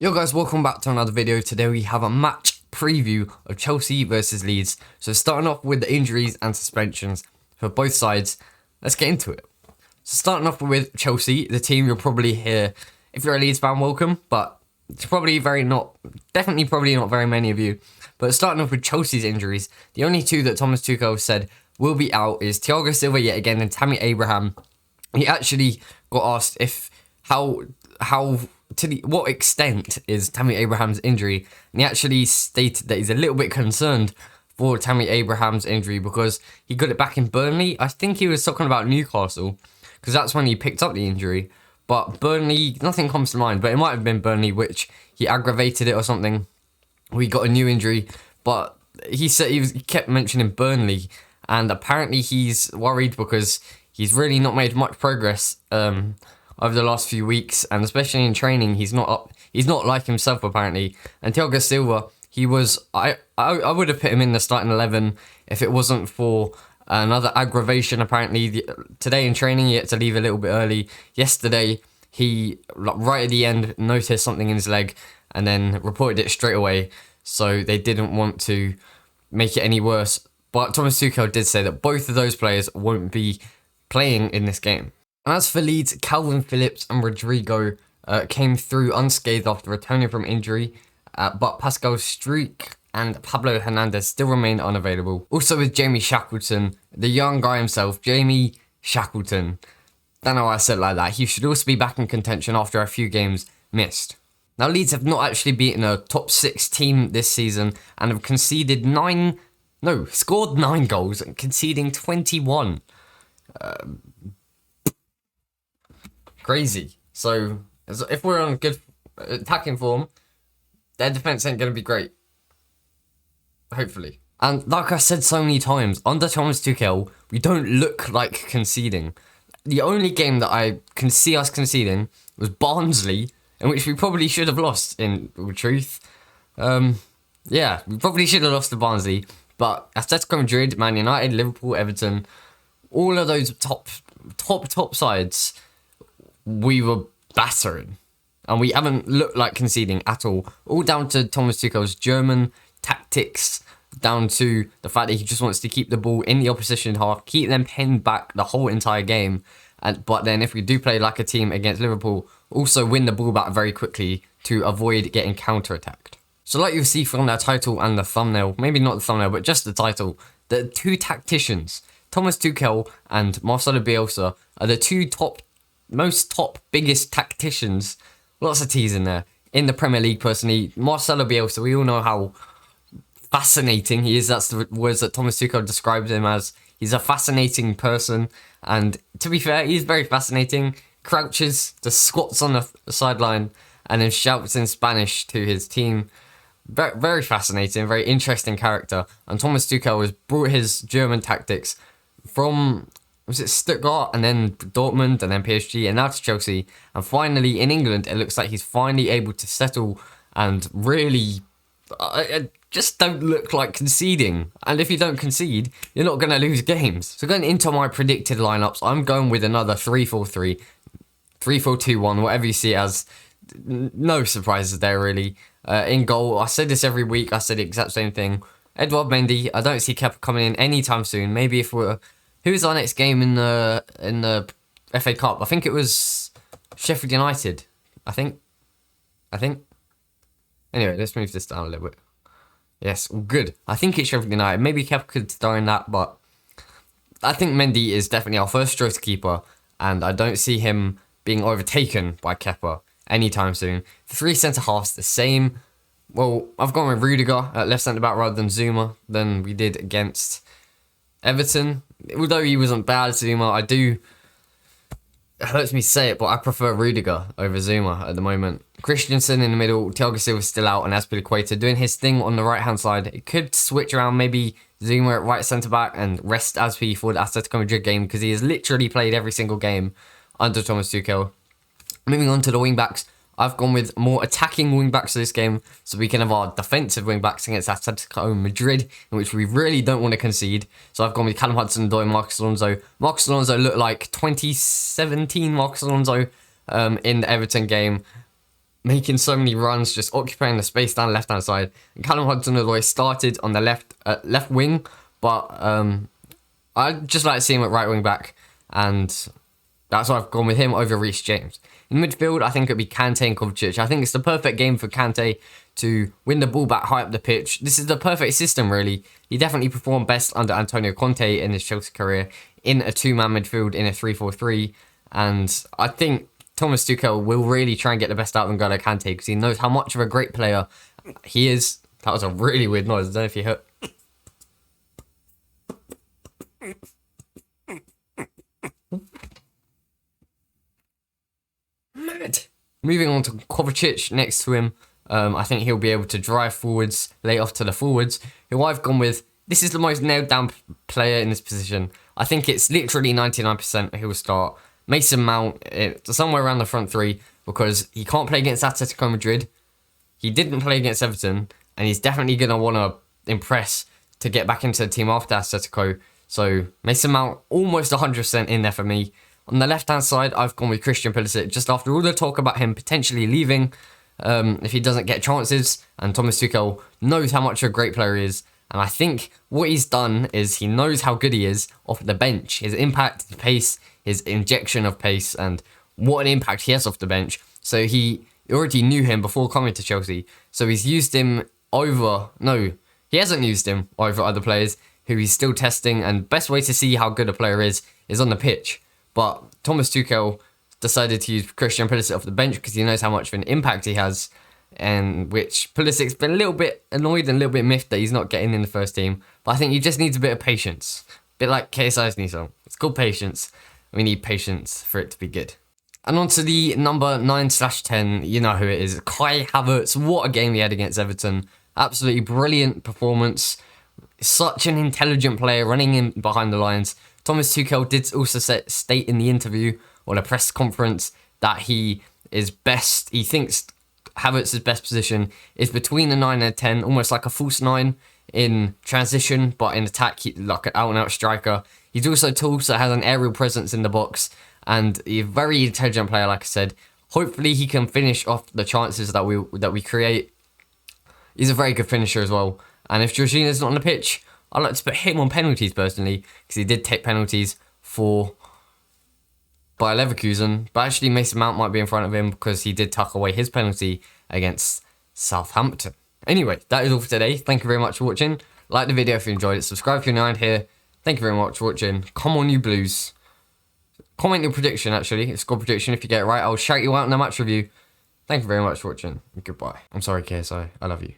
Yo guys, welcome back to another video. Today we have a match preview of Chelsea versus Leeds. So starting off with the injuries and suspensions for both sides, let's get into it. So starting off with Chelsea, the team you'll probably hear, if you're a Leeds fan, welcome, but it's probably probably not very many of you. But starting off with Chelsea's injuries, the only two that Thomas Tuchel said will be out is Thiago Silva yet again and Tammy Abraham. He actually got asked if what extent is Tammy Abraham's injury, and he actually stated that he's a little bit concerned for Tammy Abraham's injury because he got it back in Burnley. I think he was talking about Newcastle because that's when he picked up the injury, but Burnley, nothing comes to mind, but it might have been Burnley which he aggravated it or something. We got a new injury, but he said he kept mentioning Burnley, and apparently he's worried because he's really not made much progress over the last few weeks, and especially in training, he's not like himself apparently. And Thiago Silva, I would have put him in the starting 11 if it wasn't for another aggravation. Apparently, today in training he had to leave a little bit early. Yesterday, he right at the end noticed something in his leg and then reported it straight away. So they didn't want to make it any worse. But Thomas Tuchel did say that both of those players won't be playing in this game. And as for Leeds, Calvin Phillips and Rodrigo came through unscathed after returning from injury, but Pascal Struijk and Pablo Hernandez still remain unavailable. Also with Jamie Shackleton, the young guy himself, Jamie Shackleton. Don't know why I said it like that. He should also be back in contention after a few games missed. Now Leeds have not actually beaten a top 6 team this season and have scored 9 goals and conceding 21. Crazy. So if we're on good attacking form, their defense ain't going to be great. Hopefully. And like I said so many times, under Thomas Tuchel, we don't look like conceding. The only game that I can see us conceding was Barnsley, in which we probably should have lost, in truth. Yeah, we probably should have lost to Barnsley. But Atletico Madrid, Man United, Liverpool, Everton, all of those top sides, we were battering. And we haven't looked like conceding at all. All down to Thomas Tuchel's German tactics, down to the fact that he just wants to keep the ball in the opposition half, keep them pinned back the whole entire game. But then if we do play like a team against Liverpool, also win the ball back very quickly to avoid getting counter-attacked. So like you'll see from that title and the thumbnail, maybe not the thumbnail, but just the title, the two tacticians, Thomas Tuchel and Marcelo Bielsa, are the two biggest tacticians, lots of T's in there, in the Premier League personally. Marcelo Bielsa, we all know how fascinating he is. That's the words that Thomas Tuchel described him as. He's a fascinating person, and to be fair, he's very fascinating. Crouches, just squats on the sideline, and then shouts in Spanish to his team. Very, very fascinating, very interesting character. And Thomas Tuchel has brought his German tactics from, was it Stuttgart, and then Dortmund, and then PSG, and now to Chelsea. And finally, in England, it looks like he's finally able to settle and really just don't look like conceding. And if you don't concede, you're not going to lose games. So going into my predicted lineups, I'm going with another 3-4-3, 3-4-2-1, whatever you see it as. No surprises there, really. In goal, I said this every week, I said the exact same thing. Edouard, Mendy, I don't see Kepa coming in anytime soon. Maybe if we're... Who's our next game in the FA Cup? I think it was Sheffield United. I think. Anyway, let's move this down a little bit. Yes, good. I think it's Sheffield United. Maybe Kepa could star in that, but I think Mendy is definitely our first choice keeper, and I don't see him being overtaken by Kepa anytime soon. The 3 centre-halves, the same. Well, I've gone with Rudiger at left centre-back rather than Zuma than we did against Everton. Although he wasn't bad, Zuma, it hurts me to say it, but I prefer Rudiger over Zuma at the moment. Christensen in the middle, Thiago Silva still out, and Azpilicueta doing his thing on the right-hand side. It could switch around, maybe Zuma at right centre-back and rest Azpi for the Atletico Madrid game, because he has literally played every single game under Thomas Tuchel. Moving on to the wing-backs, I've gone with more attacking wing-backs for this game, so we can have our defensive wing-backs against Atletico Madrid, in which we really don't want to concede. So I've gone with Callum, Hudson, Odoi, Marcus Alonso. Marcus Alonso looked like 2017 Marcus Alonso in the Everton game. making so many runs, just occupying the space down the left-hand side. And Callum Hudson-Odoi started on the left wing, but I'd just like to see him at right wing back, and that's why I've gone with him over Reece James. In midfield, I think it'd be Kante and Kovacic. I think it's the perfect game for Kante to win the ball back high up the pitch. This is the perfect system, really. He definitely performed best under Antonio Conte in his Chelsea career in a two-man midfield in a 3-4-3, and I think Thomas Tuchel will really try and get the best out of N'Golo Kante because he knows how much of a great player he is. That was a really weird noise. I don't know if you heard. Mad. Moving on to Kovacic next to him. I think he'll be able to drive forwards, lay off to the forwards. Who I've gone with. This is the most nailed down player in this position. I think it's literally 99% he'll start. Mason Mount, somewhere around the front three, because he can't play against Atletico Madrid. He didn't play against Everton, and he's definitely going to want to impress to get back into the team after Atletico. So Mason Mount, almost 100% in there for me. On the left-hand side, I've gone with Christian Pulisic, just after all the talk about him potentially leaving if he doesn't get chances, and Thomas Tuchel knows how much of a great player he is. And I think what he's done is he knows how good he is off the bench. His impact, his pace, his injection of pace, and what an impact he has off the bench. So he already knew him before coming to Chelsea. So he's used him over... No, he hasn't used him over other players who he's still testing. And best way to see how good a player is on the pitch. But Thomas Tuchel decided to use Christian Pulisic off the bench because he knows how much of an impact he has. And which Pulisic's been a little bit annoyed and a little bit miffed that he's not getting in the first team. But I think he just needs a bit of patience. A bit like KSI's new song. It's called Patience. We need patience for it to be good. And on to the number 9/10. You know who it is. Kai Havertz. What a game he had against Everton. Absolutely brilliant performance. Such an intelligent player running in behind the lines. Thomas Tuchel did also state in the interview or the press conference that he is best. He thinks Havertz's best position is between the 9 and 10, almost like a false 9 in transition, but in attack, like an out-and-out striker. He's also tall, so has an aerial presence in the box, and he's a very intelligent player, like I said. Hopefully, he can finish off the chances that we create. He's a very good finisher as well. And if Jorginho's not on the pitch, I'd like to put him on penalties, personally, because he did take penalties for Bayer Leverkusen, but actually Mason Mount might be in front of him because he did tuck away his penalty against Southampton. Anyway, that is all for today. Thank you very much for watching. Like the video if you enjoyed it. Subscribe if you're new here. Thank you very much for watching. Come on, you Blues. Comment your prediction, actually. Score prediction. If you get it right, I'll shout you out in the match review. Thank you very much for watching. Goodbye. I'm sorry, KSI. I love you.